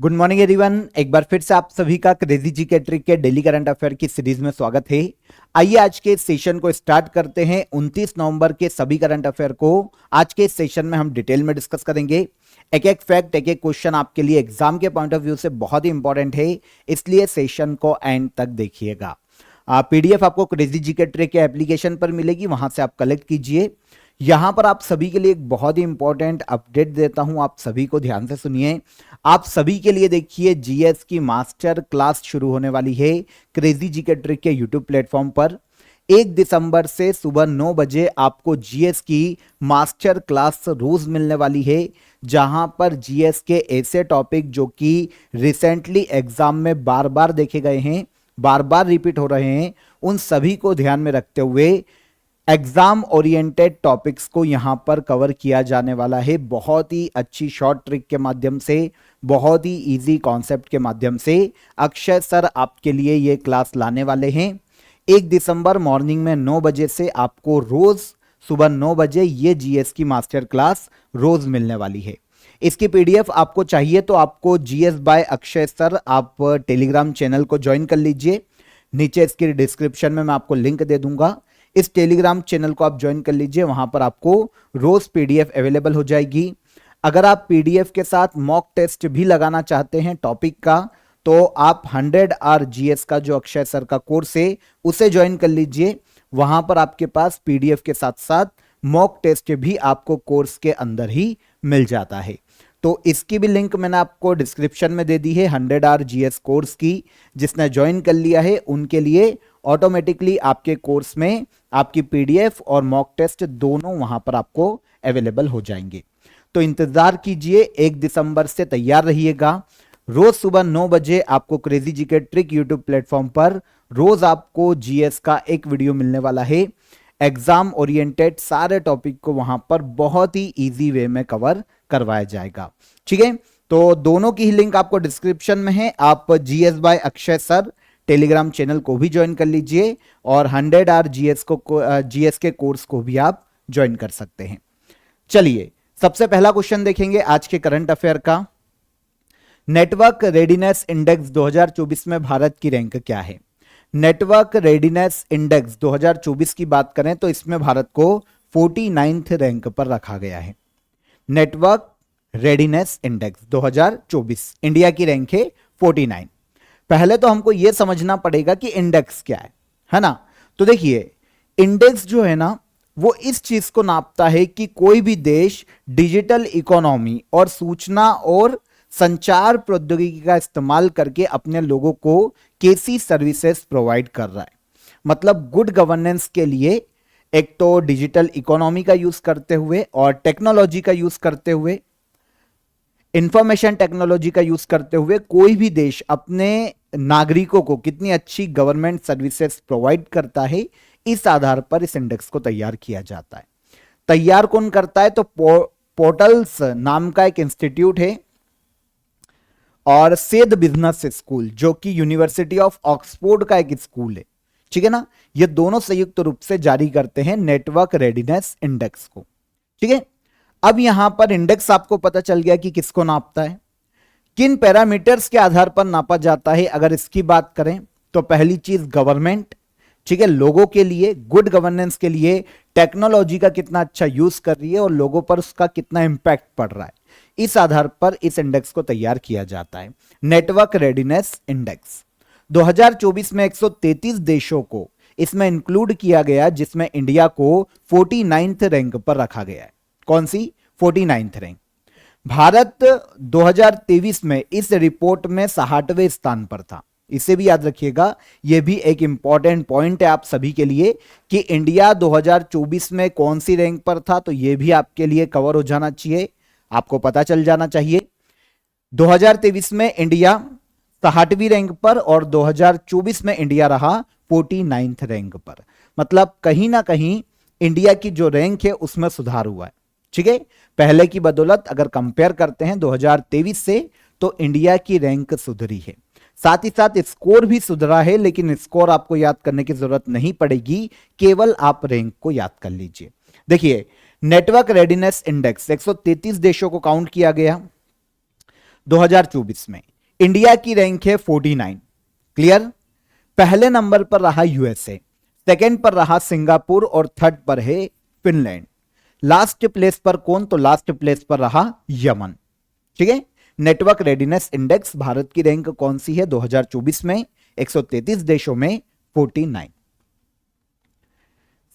Good morning everyone. एक बार फिर से आप सभी का क्रेजी जी के ट्रिक के डेली करंट अफेयर की सीरीज में स्वागत है। आइए आज के सेशन को स्टार्ट करते हैं। 29 नवंबर के सभी करंट अफेयर को आज के सेशन में हम डिटेल में डिस्कस करेंगे। एक एक फैक्ट, एक एक क्वेश्चन आपके लिए एग्जाम के पॉइंट ऑफ व्यू से बहुत ही इंपॉर्टेंट है, इसलिए सेशन को एंड तक देखिएगा। पीडीएफ आपको क्रेजी जी के ट्रिक के एप्लीकेशन पर मिलेगी, वहां से आप कलेक्ट कीजिए। यहां पर आप सभी के लिए एक बहुत ही इंपॉर्टेंट अपडेट देता हूं, आप सभी को ध्यान से सुनिए। आप सभी के लिए देखिए जीएस की मास्टर क्लास शुरू होने वाली है क्रेजी जी के ट्रिक के यूट्यूब प्लेटफॉर्म पर। 1 दिसंबर से सुबह 9 बजे आपको जीएस की मास्टर क्लास रोज मिलने वाली है, जहां पर जीएस के ऐसे टॉपिक जो कि रिसेंटली एग्जाम में बार बार देखे गए हैं, बार बार रिपीट हो रहे हैं, उन सभी को ध्यान में रखते हुए एग्जाम ओरिएंटेड टॉपिक्स को यहां पर कवर किया जाने वाला है। बहुत ही अच्छी शॉर्ट ट्रिक के माध्यम से, बहुत ही इजी कॉन्सेप्ट के माध्यम से अक्षय सर आपके लिए ये क्लास लाने वाले हैं। 1 दिसंबर मॉर्निंग में 9 बजे से आपको रोज सुबह 9 बजे ये जीएस की मास्टर क्लास रोज मिलने वाली है। इसकी पीडीएफ आपको चाहिए तो आपको जीएस बाय अक्षय सर आप टेलीग्राम चैनल को ज्वाइन कर लीजिए। नीचे इसकी डिस्क्रिप्शन में मैं आपको लिंक दे दूंगा, इस टेलीग्राम चैनल को आप ज्वाइन कर लीजिए। वहां पर आपको रोज पीडीएफ अवेलेबल हो जाएगी। अगर आप पीडीएफ के साथ मॉक टेस्ट भी लगाना चाहते हैं टॉपिक का, तो आप 100 आर जीएस का जो अक्षय सर का कोर्स है उसे ज्वाइन कर लीजिए। वहां पर आपके पास पीडीएफ के साथ साथ मॉक टेस्ट भी आपको कोर्स के अंदर ही मिल जाता है। तो इसकी भी लिंक मैंने आपको डिस्क्रिप्शन में दे दी है 100 आर जीएस कोर्स की। जिसने ज्वाइन कर लिया है उनके लिए ऑटोमेटिकली आपके कोर्स में आपकी पीडीएफ और मॉक टेस्ट दोनों वहां पर आपको अवेलेबल हो जाएंगे। तो इंतजार कीजिए, 1 दिसंबर से तैयार रहिएगा। रोज सुबह 9 बजे आपको क्रेजी जी के ट्रिक यूट्यूब प्लेटफॉर्म पर रोज आपको जीएस का एक वीडियो मिलने वाला है। एग्जाम ओरिएंटेड सारे टॉपिक को वहां पर बहुत ही इजी वे में कवर करवाया जाएगा। ठीक है, तो दोनों की ही लिंक आपको डिस्क्रिप्शन में है। आप GS bye Akshay sir Telegram channel को भी ज्वाइन कर लीजिए और 100 आर जीएस के कोर्स को भी आप ज्वाइन कर सकते हैं। चलिए, सबसे पहला क्वेश्चन देखेंगे आज के करंट अफेयर का। नेटवर्क रेडीनेस इंडेक्स 2024 में भारत की रैंक क्या है? नेटवर्क रेडीनेस इंडेक्स 2024 की बात करें तो इसमें भारत को 49th रैंक पर रखा गया है। नेटवर्क रेडीनेस इंडेक्स 2024 इंडिया की रैंक है 49। पहले तो हमको यह समझना पड़ेगा कि इंडेक्स क्या है ना। तो देखिए, इंडेक्स जो है ना वो इस चीज को नापता है कि कोई भी देश डिजिटल इकोनॉमी और सूचना और संचार प्रौद्योगिकी का इस्तेमाल करके अपने लोगों को कैसी सर्विसेज प्रोवाइड कर रहा है। मतलब गुड गवर्नेंस के लिए एक तो डिजिटल इकोनॉमी का यूज करते हुए और टेक्नोलॉजी का यूज करते हुए, इंफॉर्मेशन टेक्नोलॉजी का यूज करते हुए कोई भी देश अपने नागरिकों को कितनी अच्छी गवर्नमेंट सर्विसेज प्रोवाइड करता है, इस आधार पर इस इंडेक्स को तैयार किया जाता है। तैयार कौन करता है? तो पोर्टल्स नाम का एक इंस्टीट्यूट है और सेद बिजनेस स्कूल जो कि यूनिवर्सिटी ऑफ ऑक्सफोर्ड का एक स्कूल है। ठीक है ना, ये दोनों संयुक्त रूप से जारी करते हैं नेटवर्क रेडीनेस इंडेक्स को। ठीक है, अब यहां पर इंडेक्स आपको पता चल गया कि किसको नापता है, किन पैरामीटर्स के आधार पर नापा जाता है। अगर इसकी बात करें तो पहली चीज गवर्नमेंट, ठीक है, लोगों के लिए गुड गवर्नेंस के लिए टेक्नोलॉजी का कितना अच्छा यूज कर रही है और लोगों पर उसका कितना इंपैक्ट पड़ रहा है, इस आधार पर इस इंडेक्स को तैयार किया जाता है। नेटवर्क रेडीनेस इंडेक्स 2024 में 133 देशों को इसमें इंक्लूड किया गया, जिसमें इंडिया को 49th रैंक पर रखा गया है। कौन सी? 49th rank. भारत 2023 में इस रिपोर्ट में 60वें स्थान पर था। इसे भी याद रखिएगा, यह भी एक इंपॉर्टेंट पॉइंट है आप सभी के लिए कि इंडिया 2024 में कौन सी रैंक पर था, तो यह भी आपके लिए कवर हो जाना चाहिए, आपको पता चल जाना चाहिए। 2023 में इंडिया 60वीं रैंक पर और 2024 में इंडिया रहा 49th रैंक पर। मतलब कहीं ना कहीं इंडिया की जो रैंक है उसमें सुधार हुआ है। ठीक है, पहले की बदौलत अगर कंपेयर करते हैं 2023 से, तो इंडिया की रैंक सुधरी है। साथ ही साथ स्कोर भी सुधरा है, लेकिन स्कोर आपको याद करने की जरूरत नहीं पड़ेगी, केवल आप रैंक को याद कर लीजिए। देखिए, नेटवर्क रेडीनेस इंडेक्स 133 देशों को काउंट किया गया 2024 में। इंडिया की रैंक है 49। क्लियर? पहले नंबर पर रहा यूएसए, सेकंड पर रहा सिंगापुर और थर्ड पर है फिनलैंड। लास्ट प्लेस पर कौन? तो लास्ट प्लेस पर रहा यमन। ठीक है। नेटवर्क रेडीनेस इंडेक्स भारत की रैंक कौन सी है 2024 में? 133 देशों में 49।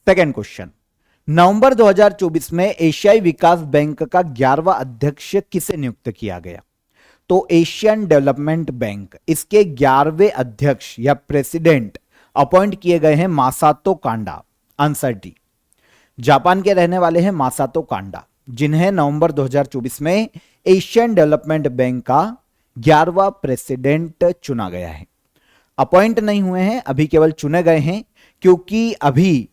सेकंड क्वेश्चन, नवंबर 2024 में एशियाई विकास बैंक का 11वां अध्यक्ष किसे नियुक्त किया गया? तो एशियन डेवलपमेंट बैंक, इसके 11वें अध्यक्ष या प्रेसिडेंट अपॉइंट किए गए हैं Masato Kanda. Answer D. Japan के रहने वाले हैं मासातो कांडा, जिन्हें नवंबर 2024 में एशियन डेवलपमेंट बैंक का 11वां प्रेसिडेंट चुना गया है। अपॉइंट नहीं हुए हैं, अभी केवल चुने गए हैं, क्योंकि अभी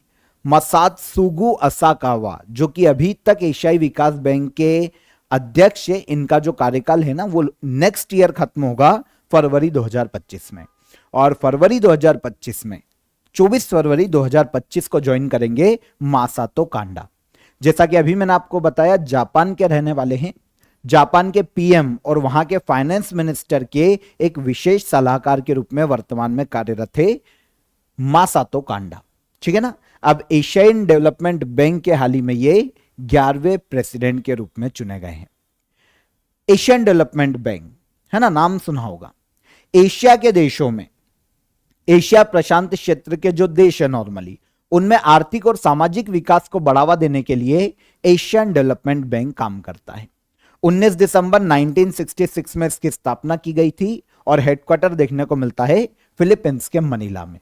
मसात्सुगु असाकावा, जो कि अभी तक एशियाई विकास बैंक के अध्यक्ष है, इनका जो कार्यकाल है ना वो नेक्स्ट ईयर खत्म होगा फरवरी 2025 में। और फरवरी 2025 में 24 फरवरी 2025 को ज्वाइन करेंगे मासातो कांडा। जैसा कि अभी मैंने आपको बताया, जापान के रहने वाले हैं, जापान के पीएम और वहां के फाइनेंस मिनिस्टर के एक विशेष सलाहकार के रूप में वर्तमान में कार्यरत थे मासातो कांडा। ठीक है ना। अब एशियन डेवलपमेंट बैंक के हाल ही में ये 11वें प्रेसिडेंट के रूप में चुने गए हैं। एशियन डेवलपमेंट बैंक है ना, नाम सुना होगा। एशिया के देशों में, एशिया प्रशांत क्षेत्र के जो देश है नॉर्मली, उनमें आर्थिक और सामाजिक विकास को बढ़ावा देने के लिए एशियन डेवलपमेंट बैंक काम करता है। 19 दिसंबर 1966 में इसकी स्थापना की गई थी और हेडक्वार्टर देखने को मिलता है फिलीपींस के मनीला में।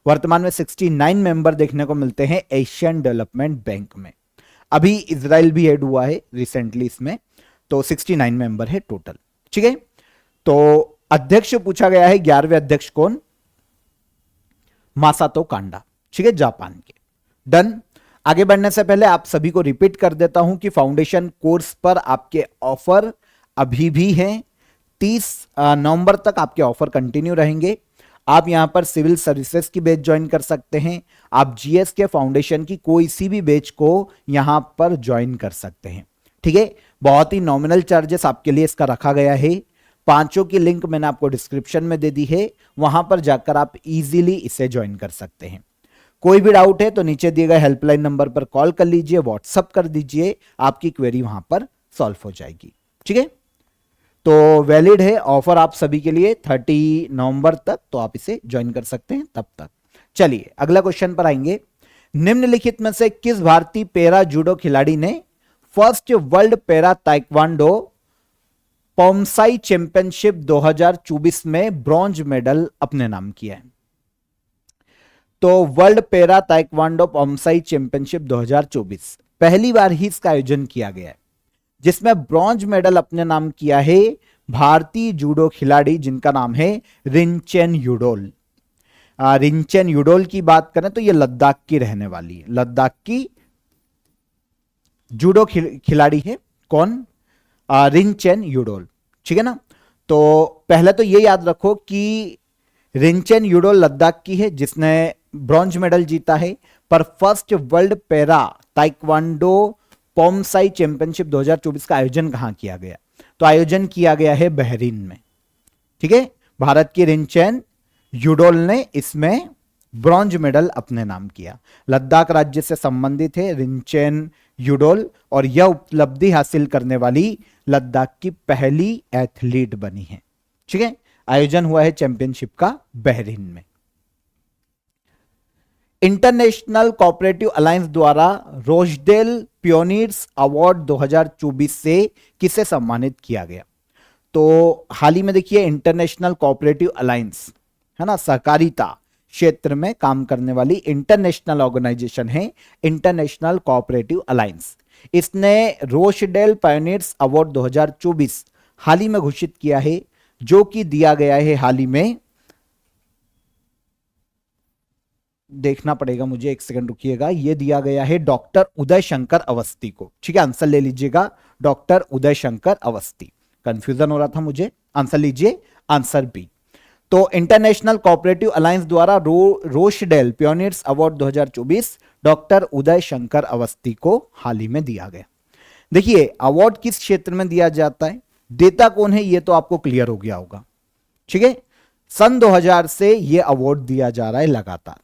वर्तमान में 69 मेंबर देखने को मिलते हैं एशियन डेवलपमेंट बैंक में। अभी इजराइल भी ऐड हुआ है रिसेंटली इसमें, तो 69 मेंबर है टोटल। ठीक है। तो अध्यक्ष पूछा गया है, 11वें अध्यक्ष कौन? मासातो कांडा। ठीक है, जापान के। डन। आगे बढ़ने से पहले आप सभी को रिपीट कर देता हूं कि फाउंडेशन कोर्स पर आपके ऑफर अभी भी हैं। 30 नवंबर तक आपके ऑफर कंटिन्यू रहेंगे। आप यहां पर सिविल सर्विसेज की बैच ज्वाइन कर सकते हैं, आप जीएस के फाउंडेशन की कोई सी भी बैच को यहां पर ज्वाइन कर सकते हैं। ठीक है। बहुत ही नॉमिनल चार्जेस आपके लिए इसका रखा गया है। पांचों की लिंक मैंने आपको डिस्क्रिप्शन में दे दी है, वहां पर जाकर आप इजीली इसे ज्वाइन कर सकते हैं। कोई भी डाउट है तो नीचे दिए गए हेल्पलाइन नंबर पर कॉल कर लीजिए, व्हाट्सअप कर दीजिए, आपकी क्वेरी वहां पर सॉल्व हो जाएगी। ठीक है। तो वैलिड है ऑफर आप सभी के लिए 30 नवंबर तक, तो आप इसे ज्वाइन कर सकते हैं तब तक। चलिए अगला क्वेश्चन पर आएंगे। निम्नलिखित में से किस भारतीय पैरा जूडो खिलाड़ी ने first world para taekwondo poomsae championship 2024 में ब्रॉन्ज मेडल अपने नाम किया है? तो world para taekwondo poomsae championship 2024 पहली बार ही इसका आयोजन किया गया है, जिसमें ब्रॉन्ज मेडल अपने नाम किया है भारतीय जूडो खिलाड़ी जिनका नाम है रिंचेन युडोल। रिंचेन युडोल की बात करें तो ये लद्दाख की रहने वाली है, लद्दाख की जूडो खिलाड़ी है। कौन? रिंचेन युडोल। ठीक है ना। तो पहले तो ये याद रखो कि रिंचेन युडोल लद्दाख की है जिसने ब्रॉन्ज मेडल जीता है, पर first world para taekwondo poomsae championship 2024 का आयोजन कहां किया गया? तो आयोजन किया गया है बहरीन में। ठीक है। भारत की रिंचेन युडोल ने इसमें ब्रॉन्ज मेडल अपने नाम किया। लद्दाख राज्य से संबंधित है रिंचेन युडोल और यह उपलब्धि हासिल करने वाली लद्दाख की पहली एथलीट बनी है। ठीक है। आयोजन हुआ है चैंपियनशिप का बहरीन में। इंटरनेशनल कोऑपरेटिव अलायंस द्वारा रोजडेल पियोनियर्स अवार्ड 2024 से किसे सम्मानित किया गया? तो हाल ही में देखिए इंटरनेशनल कोऑपरेटिव अलायंस है ना, सहकारिता क्षेत्र में काम करने वाली इंटरनेशनल ऑर्गेनाइजेशन है इंटरनेशनल कोऑपरेटिव अलायंस। इसने रोजडेल पायोनियर्स अवार्ड 2024 हाल ही में घोषित किया है, जो कि दिया गया है हाल ही में, देखना पड़ेगा मुझे, एक सेकंड रुकिएगा, ये दिया गया है डॉक्टर उदय शंकर अवस्थी को। ठीक है, आंसर ले लीजिएगा, डॉक्टर उदय शंकर अवस्थी। कंफ्यूजन हो रहा था मुझे, आंसर लीजिए, आंसर बी। तो इंटरनेशनल कोऑपरेटिव अलायंस द्वारा रोशडेल पियोनियर्स अवार्ड 2024 डॉक्टर उदय शंकर अवस्थी को हाल ही में दिया गया। देखिए अवार्ड किस क्षेत्र में दिया जाता है, देता कौन है, ये तो आपको क्लियर हो गया होगा। ठीक है। सन 2000 से यह अवार्ड दिया जा रहा है लगातार।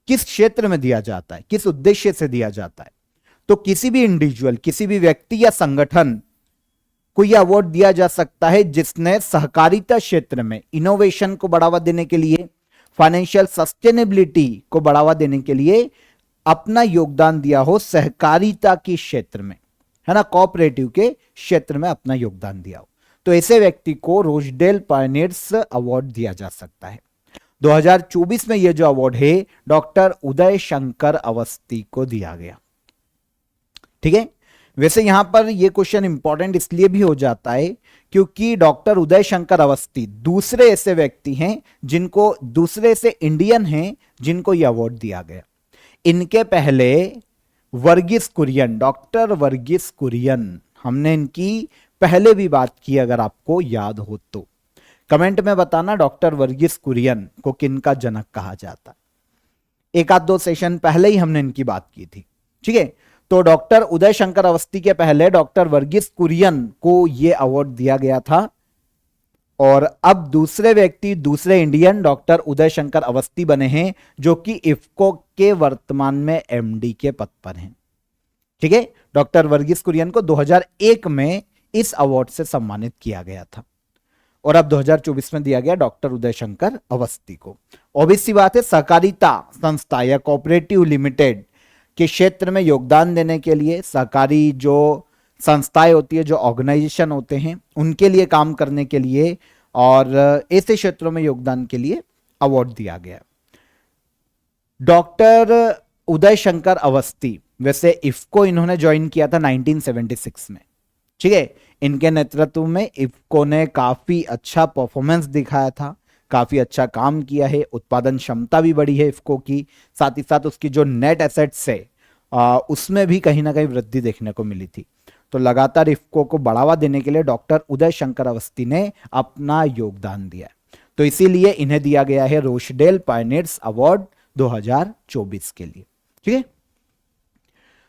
किस क्षेत्र में दिया जाता है, किस उद्देश्य से दिया जाता है? तो किसी भी इंडिविजुअल, किसी भी व्यक्ति या संगठन को यह अवार्ड दिया जा सकता है जिसने सहकारिता क्षेत्र में इनोवेशन को बढ़ावा देने के लिए, फाइनेंशियल सस्टेनेबिलिटी को बढ़ावा देने के लिए अपना योगदान दिया हो, सहकारिता के क्षेत्र में, है ना, कोऑपरेटिव के क्षेत्र में अपना योगदान दिया हो, तो ऐसे व्यक्ति को रोजडेल पायनियर्स अवार्ड दिया जा सकता है। 2024 में यह जो अवार्ड है डॉक्टर उदय शंकर अवस्थी को दिया गया। ठीक है। वैसे यहां पर यह क्वेश्चन इंपॉर्टेंट इसलिए भी हो जाता है क्योंकि डॉक्टर उदय शंकर अवस्थी दूसरे ऐसे व्यक्ति हैं जिनको, दूसरे ऐसे इंडियन हैं जिनको यह अवार्ड दिया गया। इनके पहले वर्गीस कुरियन, डॉक्टर वर्गीस कुरियन, हमने इनकी पहले भी बात की, अगर आपको याद हो तो कमेंट में बताना डॉक्टर वर्गीस कुरियन को किनका जनक कहा जाता। एक आध दो सेशन पहले ही हमने इनकी बात की थी। ठीक है। तो डॉक्टर उदय शंकर अवस्थी के पहले डॉक्टर वर्गीस कुरियन को यह अवार्ड दिया गया था, और अब दूसरे व्यक्ति, दूसरे इंडियन डॉक्टर उदय शंकर अवस्थी बने हैं जो कि इफ्को के वर्तमान में एमडी के पद पर हैं। ठीक है। डॉक्टर वर्गीस कुरियन को 2001 में इस अवार्ड से सम्मानित किया गया था और अब 2024 में दिया गया डॉक्टर उदय शंकर अवस्थी को। ऑब्वियसली बात है, सहकारिता संस्था या कोऑपरेटिव लिमिटेड के क्षेत्र में योगदान देने के लिए, सहकारी जो संस्थाएं होती है, जो ऑर्गेनाइजेशन होते हैं, उनके लिए काम करने के लिए और ऐसे क्षेत्रों में योगदान के लिए अवार्ड दिया गया। डॉक्टर उदय शंकर अवस्थी वैसे इफ्को इन्होंने ज्वाइन किया था 1976 में। ठीक है। इनके नेतृत्व में इफ्को ने काफी अच्छा परफॉर्मेंस दिखाया था, काफी अच्छा काम किया है, उत्पादन क्षमता भी बढ़ी है इफ्को की, साथ ही साथ उसकी जो नेट एसेट्स है उसमें भी कहीं ना कहीं वृद्धि देखने को मिली थी। तो लगातार इफ्को को बढ़ावा देने के लिए डॉक्टर उदय शंकर अवस्थी ने अपना योगदान दिया, तो इसीलिए इन्हें दिया गया है रोचडेल पायनियर्स अवार्ड 2024 के लिए। ठीक है।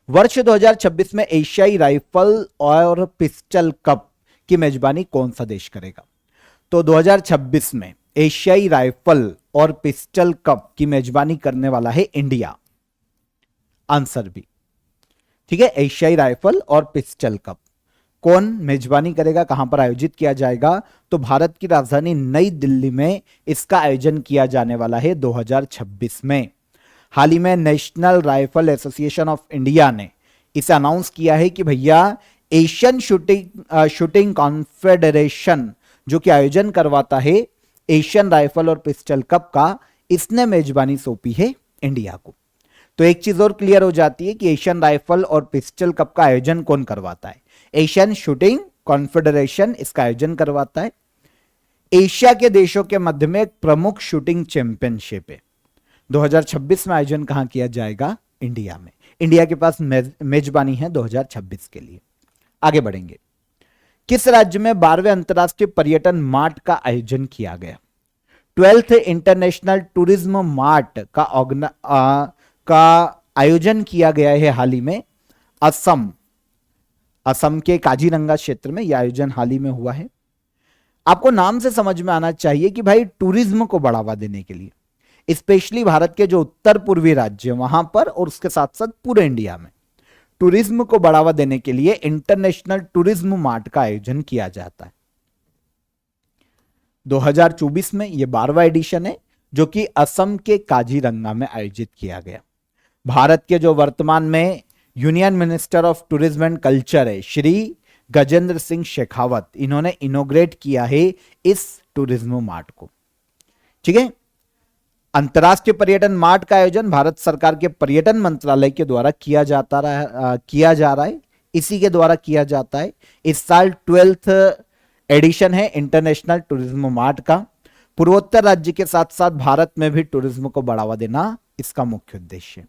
वर्ष 2026 में एशियाई राइफल और पिस्टल कप की मेजबानी कौन सा देश करेगा? तो 2026 में एशियाई राइफल और पिस्टल कप की मेजबानी करने वाला है इंडिया। Answer B. ठीक है। एशियाई राइफल और पिस्टल कप कौन मेजबानी करेगा, कहां पर आयोजित किया जाएगा? तो भारत की राजधानी नई दिल्ली में इसका आयोजन किया जाने वाला है 2026 में। हाल ही में national rifle association of India ने इसे अनाउंस किया है कि भैया एशियन शूटिंग कॉन्फेडरेशन जो कि आयोजन करवाता है एशियन राइफल और पिस्टल कप का, इसने मेजबानी सौंपी है इंडिया को। तो एक चीज और क्लियर हो जाती है कि एशियन राइफल और पिस्टल कप का आयोजन कौन करवाता है? एशियन शूटिंग कॉन्फेडरेशन इसका आयोजन करवाता है। एशिया के देशों के मध्य में एक प्रमुख शूटिंग चैंपियनशिप है। 2026 में आयोजन कहां किया जाएगा? इंडिया में। इंडिया के पास मेजबानी है 2026 के लिए। आगे बढ़ेंगे। किस राज्य में 12वें अंतरराष्ट्रीय पर्यटन मार्ट का आयोजन किया गया? 12th इंटरनेशनल टूरिज्म मार्ट का आयोजन किया गया है हाल ही में असम के काजीरंगा क्षेत्र में। यह आयोजन हाल ही में हुआ है। आपको नाम से समझ में आना चाहिए कि भाई टूरिज्म को बढ़ावा देने के लिए स्पेशली भारत के जो उत्तर पूर्वी राज्य वहां पर और उसके साथ साथ पूरे इंडिया में टूरिज्म को बढ़ावा देने के लिए इंटरनेशनल टूरिज्म मार्ट का आयोजन किया जाता है। 2024 में यह 12वां एडिशन है जो कि असम के काजीरंगा में आयोजित किया गया। भारत के जो वर्तमान में union minister of tourism and culture है श्री गजेंद्र सिंह शेखावत, इन्होंने इनोग्रेट किया है इस टूरिज्म मार्ट को। ठीक है। अंतरराष्ट्रीय पर्यटन मार्ट का आयोजन भारत सरकार के पर्यटन मंत्रालय के द्वारा किया जा रहा है, इसी के द्वारा किया जाता है। इस साल 12th एडिशन है इंटरनेशनल टूरिज्म मार्ट का। पूर्वोत्तर राज्य के साथ साथ भारत में भी टूरिज्म को बढ़ावा देना इसका मुख्य उद्देश्य है।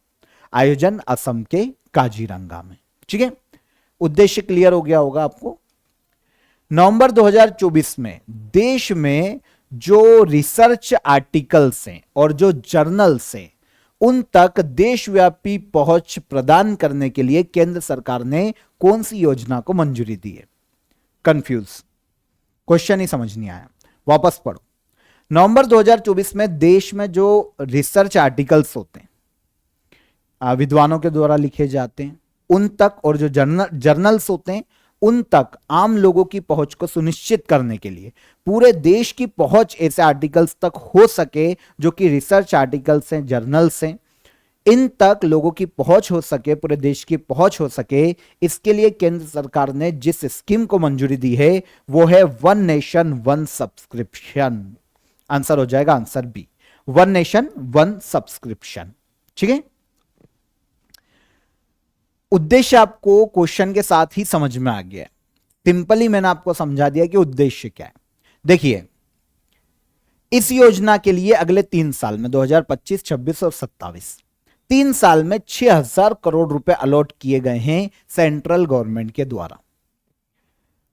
आयोजन असम के काजीरंगा में। ठीक है। उद्देश्य क्लियर हो गया होगा आपको। नवंबर 2024 में देश में जो रिसर्च आर्टिकल्स हैं और जो जर्नल्स हैं उन तक देशव्यापी पहुंच प्रदान करने के लिए केंद्र सरकार ने कौन सी योजना को मंजूरी दी है? कंफ्यूज, क्वेश्चन ही समझ नहीं आया, वापस पढ़ो। नवंबर 2024 में देश में जो रिसर्च आर्टिकल्स होते हैं विद्वानों के द्वारा लिखे जाते हैं उन तक, और जो जर्नल्स होते हैं उन तक आम लोगों की पहुंच को सुनिश्चित करने के लिए पूरे देश की पहुंच ऐसे आर्टिकल्स तक हो सके जो कि रिसर्च आर्टिकल्स हैं, जर्नल्स हैं, इन तक लोगों की पहुंच हो सके, पूरे देश की पहुंच हो सके, इसके लिए केंद्र सरकार ने जिस स्कीम को मंजूरी दी है वो है one nation one subscription. Answer हो जाएगा answer B, one nation one subscription. ठीक है, उद्देश्य आपको क्वेश्चन के साथ ही समझ में आ गया है। सिंपली मैंने आपको समझा दिया कि उद्देश्य क्या है। देखिए, इस योजना के लिए अगले 3 साल में 2025, 26 और 27 3 साल में 6000 करोड़ रुपए अलॉट किए गए हैं सेंट्रल गवर्नमेंट के द्वारा।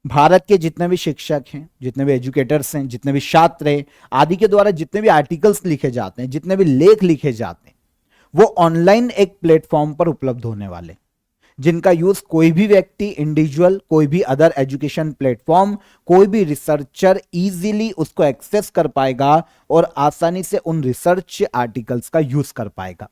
भारत के जितने भी शिक्षक हैं, जितने भी एजुकेटर्स हैं, जितने भी छात्र हैं आदि के द्वारा जितने भी आर्टिकल्स लिखे जाते हैं, जितने भी लेख लिखे जाते हैं, वो ऑनलाइन एक प्लेटफॉर्म पर उपलब्ध होने वाले, जिनका यूज कोई भी व्यक्ति, इंडिविजुअल, कोई भी अदर एजुकेशन प्लेटफॉर्म, कोई भी रिसर्चर इजीली उसको एक्सेस कर पाएगा और आसानी से उन रिसर्च आर्टिकल्स का यूज कर पाएगा।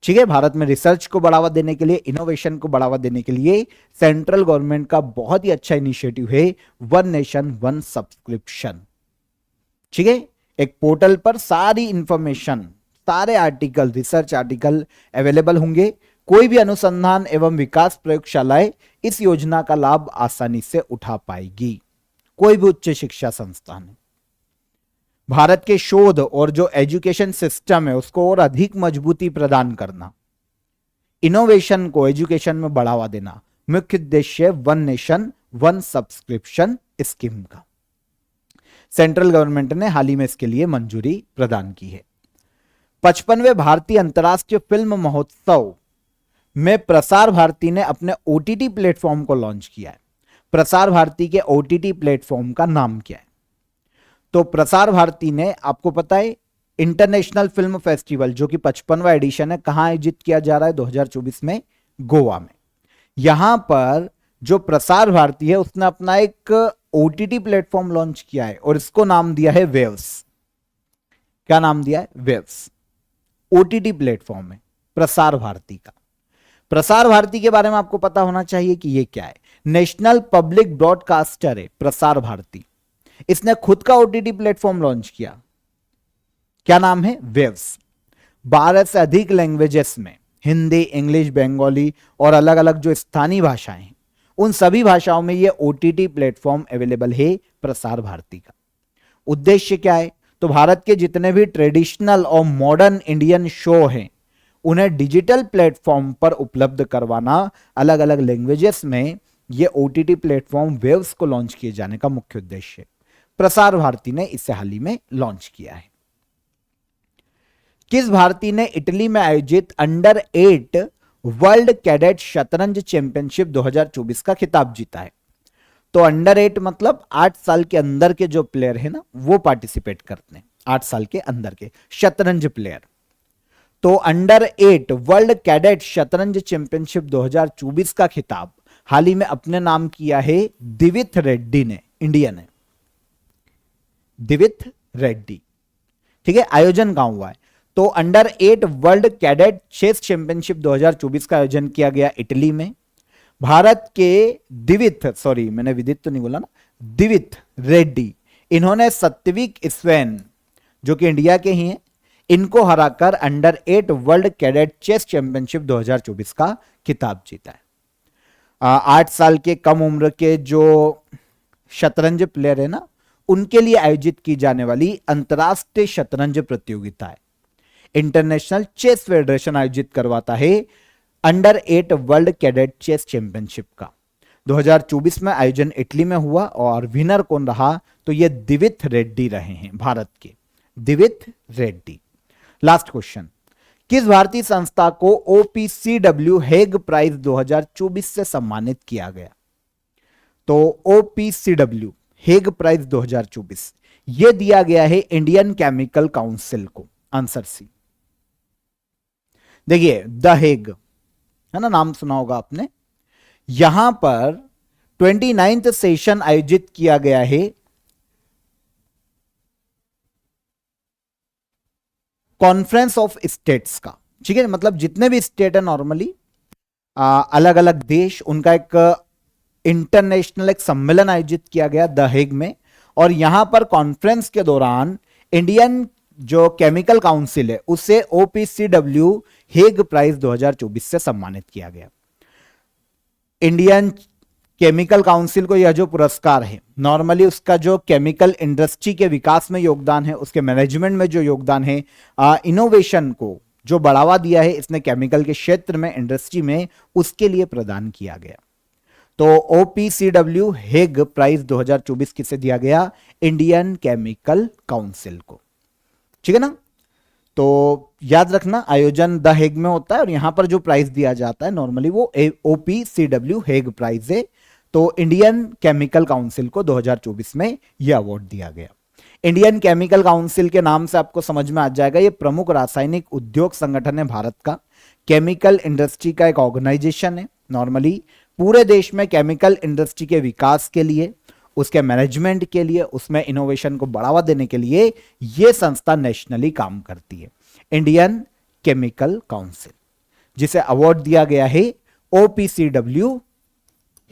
ठीक है, भारत में रिसर्च को बढ़ावा देने के लिए, इनोवेशन को बढ़ावा देने के लिए सेंट्रल गवर्नमेंट का बहुत ही अच्छा इनिशिएटिव है वन नेशन वन सब्सक्रिप्शन। ठीक है, एक पोर्टल पर सारी इंफॉर्मेशन, सारे आर्टिकल, रिसर्च आर्टिकल अवेलेबल होंगे। कोई भी अनुसंधान एवं विकास प्रयोगशालाएं इस योजना का लाभ आसानी से उठा पाएगी, कोई भी उच्च शिक्षा संस्थान। भारत के शोध और जो एजुकेशन सिस्टम है उसको और अधिक मजबूती प्रदान करना, इनोवेशन को एजुकेशन में बढ़ावा देना, मुख्य उद्देश्य one nation one subscription scheme का। सेंट्रल गवर्नमेंट ने हाल ही में इसके लिए मंजूरी प्रदान की है। 55वें भारतीय अंतर्राष्ट्रीय फिल्म महोत्सव में प्रसार भारती ने अपने ओटीटी प्लेटफॉर्म को लॉन्च किया है। प्रसार भारती के ओटीटी प्लेटफॉर्म का नाम क्या है? तो प्रसार भारती ने, आपको पता है, इंटरनेशनल फिल्म फेस्टिवल जो कि 55वां एडिशन है, कहां आयोजित किया जा रहा है 2024 में? गोवा में। यहां पर जो प्रसार भारती है उसने अपना एक ओटीटी प्लेटफॉर्म लॉन्च किया है और इसको नाम दिया है वेव्स। क्या नाम दिया है? वेव्स। ओटीटी प्लेटफॉर्म है प्रसार भारती का। प्रसार भारती के बारे में आपको पता होना चाहिए कि ये क्या है। नेशनल पब्लिक ब्रॉडकास्टर है प्रसार भारती। इसने खुद का ओटीटी प्लेटफॉर्म लॉन्च किया। क्या नाम है? वेव्स। 12 से अधिक लैंग्वेजेस में, हिंदी, इंग्लिश, बंगाली और अलग अलग जो स्थानीय भाषाएं हैं उन सभी भाषाओं में ये ओटीटी प्लेटफॉर्म अवेलेबल है प्रसार भारती का। उद्देश्य क्या है? तो भारत के जितने भी ट्रेडिशनल और मॉडर्न इंडियन शो हैं उन्हें डिजिटल प्लेटफॉर्म पर उपलब्ध करवाना। अलग अलग लैंग्वेजेस में ये ओटीटी प्लेटफॉर्म वेव्स को लॉन्च किए जाने का मुख्य उद्देश्य है। प्रसार भारती ने इसे हाल ही में लॉन्च किया है। किस भारतीय ने इटली में आयोजित अंडर 8 वर्ल्ड कैडेट शतरंज चैंपियनशिप 2024 का खिताब जीता है? तो अंडर 8 मतलब 8 साल के अंदर के जो प्लेयर है ना वो पार्टिसिपेट करते हैं, 8 साल के अंदर के शतरंज प्लेयर। तो अंडर 8 वर्ल्ड कैडेट शतरंज चैंपियनशिप 2024 का खिताब हाल ही में अपने नाम किया है दिविथ रेड्डी ने, इंडियन है दिविथ रेड्डी। ठीक है, आयोजन कहां हुआ है? तो under 8 world cadet chess championship 2024 का आयोजन किया गया इटली में। भारत के दिविथ, सॉरी मैंने विदित तो नहीं बोला ना, दिविथ रेड्डी, इन्होंने सत्विक स्वेन जो कि इंडिया के ही हैं, इनको हराकर under 8 world cadet chess championship 2024 का खिताब जीता है। 8 साल के कम उम्र के जो शतरंज प्लेयर है ना उनके लिए आयोजित की जाने वाली अंतरराष्ट्रीय शतरंज प्रतियोगिता है। इंटरनेशनल चेस फेडरेशन आयोजित करवाता है under 8 world cadet chess championship का। 2024 में आयोजन इटली में हुआ और विनर कौन रहा? तो ये दिविथ रेड्डी रहे हैं, भारत के दिविथ रेड्डी। लास्ट क्वेश्चन, किस भारतीय संस्था को ओपीसीडब्ल्यू हेग प्राइज 2024 से सम्मानित किया गया? तो ओपीसीडब्ल्यू हेग प्राइज 2024 ये दिया गया है इंडियन केमिकल काउंसिल को। Answer C. देखिए द हेग है ना, नाम सुना होगा आपने। यहां पर 29th सेशन आयोजित किया गया है कॉन्फ्रेंस ऑफ स्टेट्स का, ठीक है, मतलब जितने भी स्टेट है नॉर्मली अलग अलग देश, उनका एक इंटरनेशनल एक सम्मेलन आयोजित किया गया द हेग में, और यहां पर कॉन्फ्रेंस के दौरान इंडियन जो केमिकल काउंसिल है उसे OPCW हेग प्राइज 2024 से सम्मानित किया गया। इंडियन केमिकल काउंसिल को यह जो पुरस्कार है, नॉर्मली उसका जो केमिकल इंडस्ट्री के विकास में योगदान है, उसके मैनेजमेंट में जो योगदान है, इनोवेशन को जो बढ़ावा दिया है इसने केमिकल के क्षेत्र में, इंडस्ट्री में, उसके लिए प्रदान किया गया। तो OPCW हेग प्राइज 2024 किसे दिया गया? इंडियन केमिकल काउंसिल को, ठीक है ना। तो याद रखना आयोजन द हेग में होता है और यहां पर जो प्राइज दिया जाता है नॉर्मली वो OPCW हेग प्राइज है। तो इंडियन केमिकल काउंसिल को 2024 में यह अवार्ड दिया गया। इंडियन केमिकल काउंसिल के नाम से आपको समझ में आ जाएगा, ये प्रमुख रासायनिक उद्योग संगठन है भारत का, केमिकल इंडस्ट्री का एक ऑर्गेनाइजेशन है। नॉर्मली पूरे देश में केमिकल इंडस्ट्री के विकास के लिए, उसके मैनेजमेंट के लिए, उसमें इनोवेशन को बढ़ावा देने के लिए यह संस्था नेशनली काम करती है, इंडियन केमिकल काउंसिल, जिसे अवार्ड दिया गया है OPCW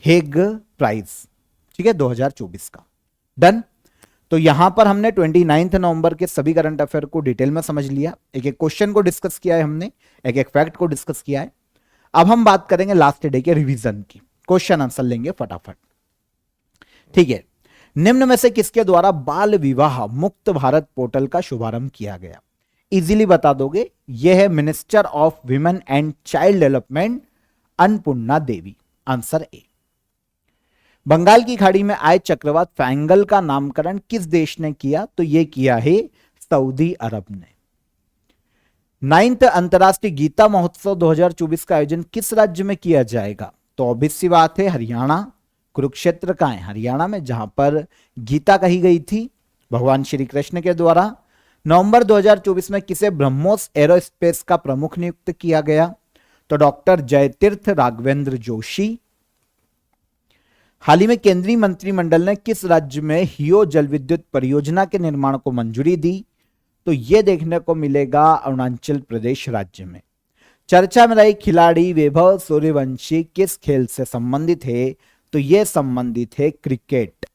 हेग प्राइज, ठीक है, 2024 का। डन। तो यहां पर हमने 29 नवंबर के सभी करंट अफेयर को डिटेल में समझ लिया, एक एक क्वेश्चन को डिस्कस किया है हमने, एक एक फैक्ट को डिस्कस किया है। अब हम बात करेंगे लास्ट डे के रिवीजन की, क्वेश्चन आंसर लेंगे फटाफट, ठीक है। निम्न में से किसके द्वारा बाल विवाह मुक्त भारत पोर्टल का शुभारंभ किया गया? इजीली बता दोगे, यह है minister of women and child development Annapurna Devi, answer A. Bengal की खाड़ी में आए चक्रवात फैंगल का नामकरण किस देश ने किया? तो यह किया है सऊदी अरब ने। 9th अंतरराष्ट्रीय गीता महोत्सव 2024 का आयोजन किस राज्य में किया जाएगा? तो ऑब्वियस सी बात है हरियाणा, कुरुक्षेत्र का है हरियाणा में, जहां पर गीता कही गई थी भगवान श्री कृष्ण के द्वारा। नवंबर 2024 में किसे ब्रह्मोस एरोस्पेस का प्रमुख नियुक्त किया गया? तो डॉक्टर जयतीर्थ राघवेंद्र जोशी। हाल ही में केंद्रीय मंत्रिमंडल ने किस राज्य में हियो जल विद्युत परियोजना के निर्माण को मंजूरी दी? तो यह देखने को मिलेगा अरुणाचल प्रदेश राज्य में। चर्चा में रही खिलाड़ी वैभव सूर्यवंशी किस खेल से संबंधित है? तो यह संबंधित है cricket,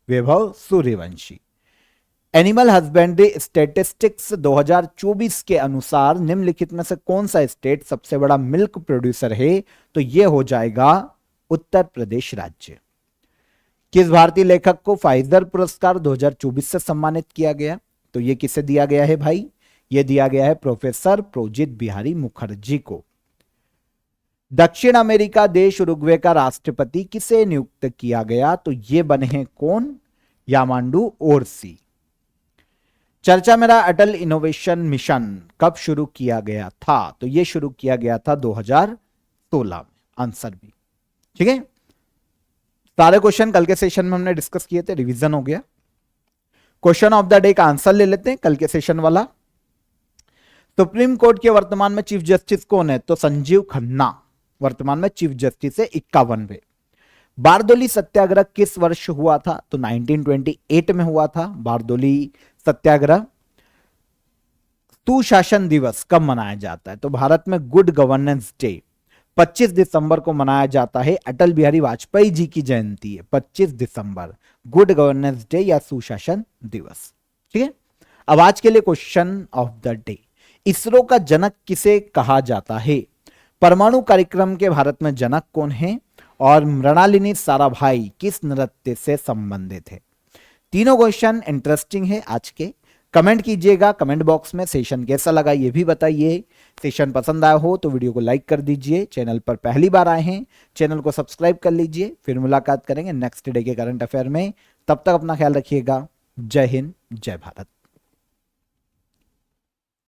Vaibhav Suryavanshi. Animal husbandry statistics 2024 के अनुसार निम्नलिखित में से कौन सा स्टेट सबसे बड़ा मिल्क प्रोड्यूसर है? तो यह हो जाएगा उत्तर प्रदेश राज्य। किस भारतीय लेखक को फाइजर पुरस्कार 2024 से सम्मानित किया गया? तो यह किसे दिया गया है भाई? यह दिया गया है प्रोफेसर प्रोजित बिहारी मुखर्जी को। दक्षिण अमेरिका देश उरुग्वे का राष्ट्रपति किसे नियुक्त किया गया? तो यह बने हैं कौन? यामांडू ओरसी। चर्चा में रहा अटल इनोवेशन मिशन कब शुरू किया गया था? तो यह शुरू किया गया था 2016 में, आंसर भी, ठीक है। सारे क्वेश्चन कल के सेशन में हमने डिस्कस किए थे, रिवीजन हो गया। क्वेश्चन ऑफ द डे का आंसर ले लेते हैं कल के सेशन वाला। सुप्रीम कोर्ट के वर्तमान में चीफ जस्टिस कौन है? तो संजीव खन्ना वर्तमान में चीफ जस्टिस है, 51वें। बारदोली सत्याग्रह किस वर्ष हुआ था? तो 1928 में हुआ था बारदोली सत्याग्रह। सुशासन दिवस कब मनाया जाता है? तो भारत में गुड गवर्नेंस डे 25 दिसंबर को मनाया जाता है। अटल बिहारी वाजपेयी जी की जयंती है 25 दिसंबर, गुड गवर्नेंस डे या सुशासन दिवस, ठीक है। अब आज के लिए question of the day, ISRO का जनक किसे कहा जाता है? परमाणु कार्यक्रम के भारत में जनक कौन है? और मृणालिनी साराभाई किस नृत्य से संबंधित है? तीनों क्वेश्चन इंटरेस्टिंग है आज के। कमेंट कीजिएगा कमेंट बॉक्स में, सेशन कैसा लगा ये भी बताइए। सेशन पसंद आया हो तो वीडियो को लाइक कर दीजिए। चैनल पर पहली बार आए हैं चैनल को सब्सक्राइब कर लीजिए। फिर मुलाकात करेंगे नेक्स्ट डे के करंट अफेयर में, तब तक अपना ख्याल रखिएगा। जय हिंद, जय भारत।